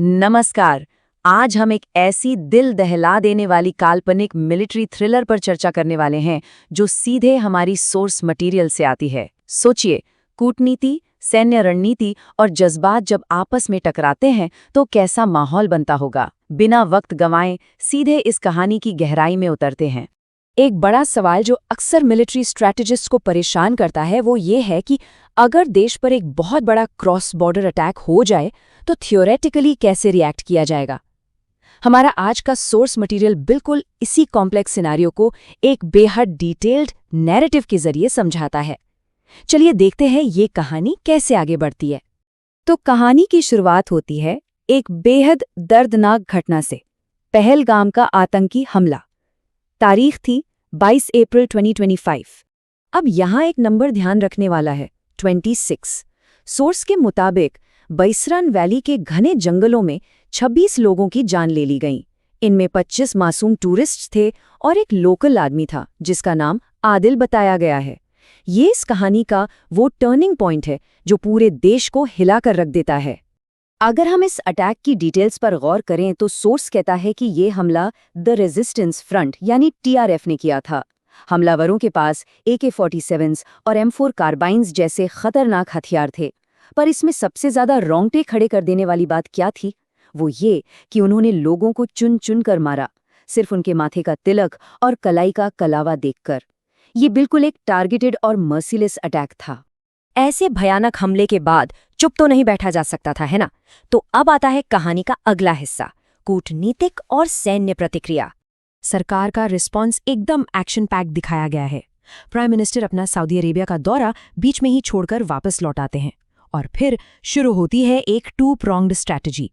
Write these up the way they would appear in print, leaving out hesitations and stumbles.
नमस्कार। आज हम एक ऐसी दिल दहला देने वाली काल्पनिक मिलिट्री थ्रिलर पर चर्चा करने वाले हैं जो सीधे हमारी सोर्स मटेरियल से आती है। सोचिए, कूटनीति, सैन्य रणनीति और जज्बात जब आपस में टकराते हैं तो कैसा माहौल बनता होगा। बिना वक्त गंवाए सीधे इस कहानी की गहराई में उतरते हैं। एक बड़ा सवाल जो अक्सर मिलिट्री स्ट्रैटेजिस्ट को परेशान करता है वो ये है कि अगर देश पर एक बहुत बड़ा क्रॉस बॉर्डर अटैक हो जाए तो थियोरेटिकली कैसे रिएक्ट किया जाएगा। हमारा आज का सोर्स मटेरियल बिल्कुल इसी कॉम्प्लेक्स सिनेरियो को एक बेहद डिटेल्ड नैरेटिव के जरिए समझाता है। चलिए देखते हैं ये कहानी कैसे आगे बढ़ती है। तो कहानी की शुरुआत होती है एक बेहद दर्दनाक घटना से, पहलगाम का आतंकी हमला। तारीख थी 22 अप्रैल 2025। अब यहाँ एक नंबर ध्यान रखने वाला है, 26। सोर्स के मुताबिक बैसरन वैली के घने जंगलों में 26 लोगों की जान ले ली गई। इनमें 25 मासूम टूरिस्ट थे और एक लोकल आदमी था जिसका नाम आदिल बताया गया है। ये इस कहानी का वो टर्निंग पॉइंट है जो पूरे देश को हिलाकर रख देता है। अगर हम इस अटैक की डिटेल्स पर गौर करें तो सोर्स कहता है कि ये हमला द रेजिस्टेंस फ्रंट यानी टीआरएफ ने किया था। हमलावरों के पास AK-47 और M4 कार्बाइन्स जैसे खतरनाक हथियार थे। पर इसमें सबसे ज्यादा रोंगटे खड़े कर देने वाली बात क्या थी? वो ये कि उन्होंने लोगों को चुन चुन कर मारा, सिर्फ उनके माथे का तिलक और कलाई का कलावा देखकर। ये बिल्कुल एक टारगेटेड और मर्सीलेस अटैक था। ऐसे भयानक हमले के बाद चुप तो नहीं बैठा जा सकता था, है ना? तो अब आता है कहानी का अगला हिस्सा, कूटनीतिक और सैन्य प्रतिक्रिया। सरकार का रिस्पॉन्स एकदम एक्शन पैक दिखाया गया है। प्राइम मिनिस्टर अपना सऊदी अरेबिया का दौरा बीच में ही छोड़कर वापस लौट आते हैं और फिर शुरू होती है एक टू प्रॉन्ग्ड स्ट्रैटेजी।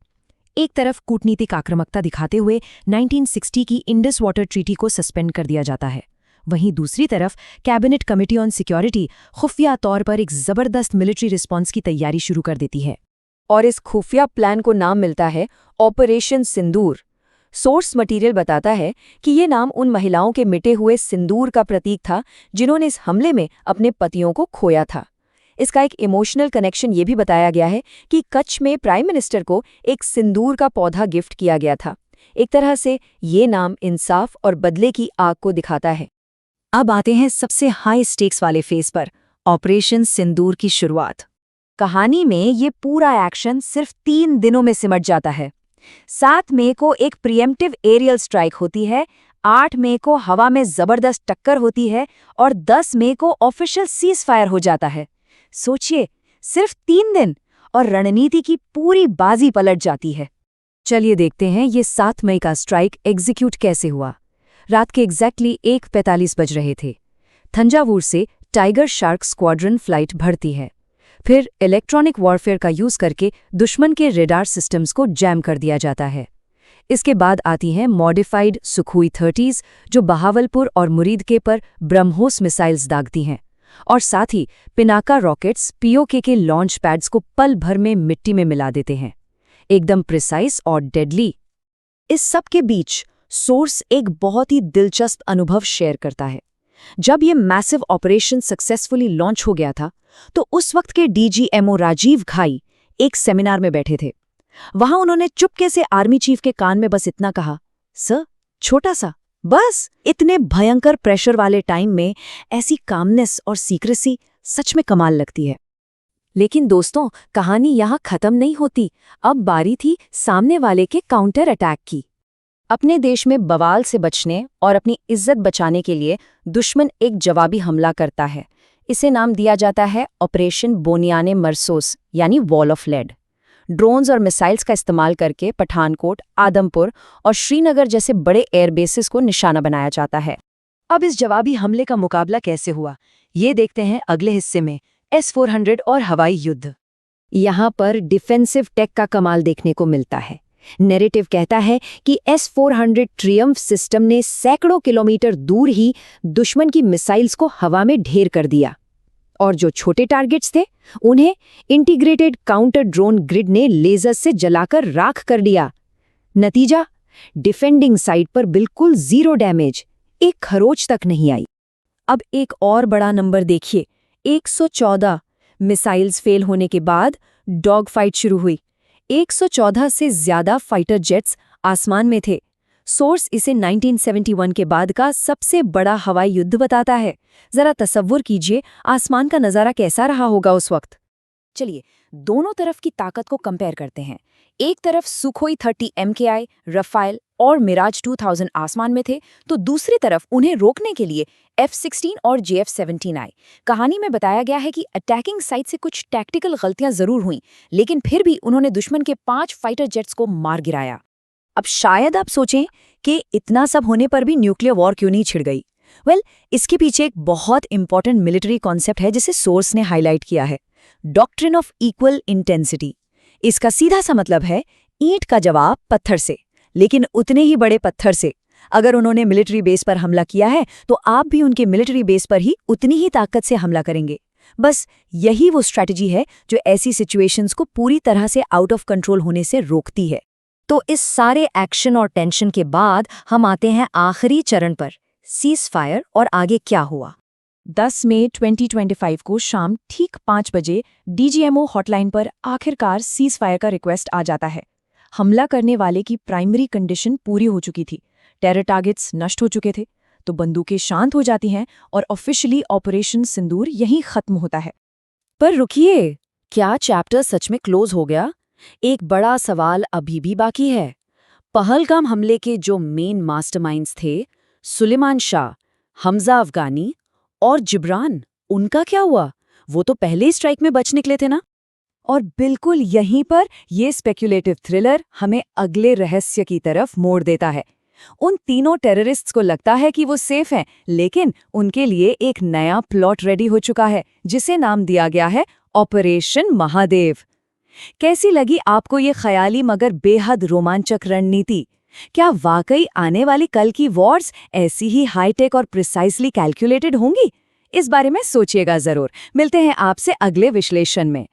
एक तरफ कूटनीतिक आक्रामकता दिखाते हुए 1960 की इंडस वाटर ट्रीटी को सस्पेंड कर दिया जाता है। वहीं दूसरी तरफ कैबिनेट कमेटी ऑन सिक्योरिटी खुफिया तौर पर एक जबरदस्त मिलिट्री रिस्पॉन्स की तैयारी शुरू कर देती है और इस खुफिया प्लान को नाम मिलता है ऑपरेशन सिंदूर। सोर्स मटेरियल बताता है कि ये नाम उन महिलाओं के मिटे हुए सिंदूर का प्रतीक था जिन्होंने इस हमले में अपने पतियों को खोया था। इसका एक इमोशनल कनेक्शन ये भी बताया गया है कि कच्छ में प्राइम मिनिस्टर को एक सिंदूर का पौधा गिफ्ट किया गया था। एक तरह से ये नाम इंसाफ और बदले की आग को दिखाता है। अब आते हैं सबसे हाई स्टेक्स वाले फेज पर, ऑपरेशन सिंदूर की शुरुआत। कहानी में ये पूरा एक्शन सिर्फ 3 दिनों में सिमट जाता है। 7 मई को एक प्रीएम्प्टिव एरियल स्ट्राइक होती है, 8 मई को हवा में जबरदस्त टक्कर होती है और 10 मई को ऑफिशियल सीज फायर हो जाता है। सोचिए, सिर्फ 3 दिन और रणनीति की पूरी बाजी पलट जाती है। चलिए देखते हैं ये 7 मई का स्ट्राइक एग्जीक्यूट कैसे हुआ। रात के एग्जैक्टली 1:45 बज रहे थे। थंजावुर से टाइगर शार्क स्क्वाड्रन फ्लाइट भरती है। फिर इलेक्ट्रॉनिक वॉरफेयर का यूज करके दुश्मन के रेडार सिस्टम्स को जैम कर दिया जाता है। इसके बाद आती हैं मॉडिफाइड सुखोई 30s जो बहावलपुर और मुरीदके पर ब्रह्मोस मिसाइल्स दागती हैं और साथ ही पिनाका रॉकेट्स POK के लॉन्च पैड्स को पल भर में मिट्टी में मिला देते हैं, एकदम प्रिसाइज और डेडली। इस सब के बीच सोर्स एक बहुत ही दिलचस्प अनुभव शेयर करता है। जब ये मैसिव ऑपरेशन सक्सेसफुली लॉन्च हो गया था तो उस वक्त के DGMO राजीव घाई एक सेमिनार में बैठे थे। वहां उन्होंने चुपके से आर्मी चीफ के कान में बस इतना कहा, सर, छोटा सा, बस। इतने भयंकर प्रेशर वाले टाइम में ऐसी कामनेस और सीक्रेसी सच में कमाल लगती है। लेकिन दोस्तों, कहानी यहाँ खत्म नहीं होती। अब बारी थी सामने वाले के काउंटर अटैक की। अपने देश में बवाल से बचने और अपनी इज्जत बचाने के लिए दुश्मन एक जवाबी हमला करता है। इसे नाम दिया जाता है ऑपरेशन बोनियाने मरसोस यानी वॉल ऑफ लेड। ड्रोन्स और मिसाइल्स का इस्तेमाल करके पठानकोट, आदमपुर और श्रीनगर जैसे बड़े एयरबेसेस को निशाना बनाया जाता है। अब इस जवाबी हमले का मुकाबला कैसे हुआ, ये देखते हैं अगले हिस्से में, S-400 और हवाई युद्ध। यहाँ पर डिफेंसिव टेक का कमाल देखने को मिलता है। नैरेटिव कहता है कि S-400 ट्रियम्फ सिस्टम ने सैकड़ों किलोमीटर दूर ही दुश्मन की मिसाइल्स को हवा में ढेर कर दिया और जो छोटे टारगेट्स थे उन्हें इंटीग्रेटेड काउंटर ड्रोन ग्रिड ने लेजर से जलाकर राख कर दिया। नतीजा, डिफेंडिंग साइड पर बिल्कुल 0 डैमेज, एक खरोच तक नहीं आई। अब एक और बड़ा नंबर देखिए, 114 मिसाइल्स फेल होने के बाद डॉग फाइट शुरू हुई। 114 से ज्यादा फाइटर जेट्स आसमान में थे। सोर्स इसे 1971 के बाद का सबसे बड़ा हवाई युद्ध बताता है। जरा तसव्वुर कीजिए आसमान का नज़ारा कैसा रहा होगा उस वक्त। चलिए दोनों तरफ की ताकत को कंपेयर करते हैं। एक तरफ सुखोई 30 MKI, रफाइल और मिराज 2000 आसमान में थे, तो दूसरी तरफ उन्हें रोकने के लिए F-16 और JF-17 आए। कहानी में बताया गया है कि अटैकिंग साइट से कुछ टैक्टिकल गलतियां जरूर हुईं, लेकिन फिर भी उन्होंने दुश्मन के 5 फाइटर जेट्स को मार गिराया। अब शायद आप सोचें कि इतना सब होने पर भी न्यूक्लियर वॉर क्यों नहीं छिड़ गई। इसके पीछे एक बहुत इंपॉर्टेंट मिलिट्री कॉन्सेप्ट है जिसे सोर्स ने हाईलाइट किया है, डॉक्ट्रिन ऑफ इक्वल इंटेंसिटी। इसका सीधा सा मतलब है ईंट का जवाब पत्थर से, लेकिन उतने ही बड़े पत्थर से। अगर उन्होंने मिलिट्री बेस पर हमला किया है तो आप भी उनके मिलिट्री बेस पर ही उतनी ही ताकत से हमला करेंगे। बस यही वो स्ट्रैटेजी है जो ऐसी सिचुएशंस को पूरी तरह से आउट ऑफ कंट्रोल होने से रोकती है। तो इस सारे एक्शन और टेंशन के बाद हम आते हैं आखिरी चरण पर, सीज फायर। और आगे क्या हुआ? 10 मई 2025 को शाम ठीक 5 बजे DGMO हॉटलाइन पर आखिरकार सीज फायर का रिक्वेस्ट आ जाता है। हमला करने वाले की प्राइमरी कंडीशन पूरी हो चुकी थी, टेरर टारगेट्स नष्ट हो चुके थे, तो बंदूकें शांत हो जाती हैं और ऑफिशियली ऑपरेशन सिंदूर यहीं खत्म होता है। पर रुकिए, क्या चैप्टर सच में क्लोज हो गया? एक बड़ा सवाल अभी भी बाकी है। पहलगाम हमले के जो मेन मास्टरमाइंड्स थे, सुलेमान शाह, हमजा अफगानी और जिब्रान, उनका क्या हुआ? वो तो पहले ही स्ट्राइक में बच निकले थे ना? और बिल्कुल यहीं पर ये स्पेक्युलेटिव थ्रिलर हमें अगले रहस्य की तरफ मोड़ देता है। उन तीनों टेररिस्ट्स को लगता है कि वो सेफ हैं, लेकिन उनके लिए एक नया प्लॉट रेडी हो चुका है जिसे नाम दिया गया है ऑपरेशन महादेव। कैसी लगी आपको ये ख्याली मगर बेहद रोमांचक रणनीति? क्या वाकई आने वाली कल की वॉर्स ऐसी ही हाईटेक और प्रिसाइसली कैलकुलेटेड होंगी? इस बारे में सोचिएगा जरूर। मिलते हैं आपसे अगले विश्लेषण में।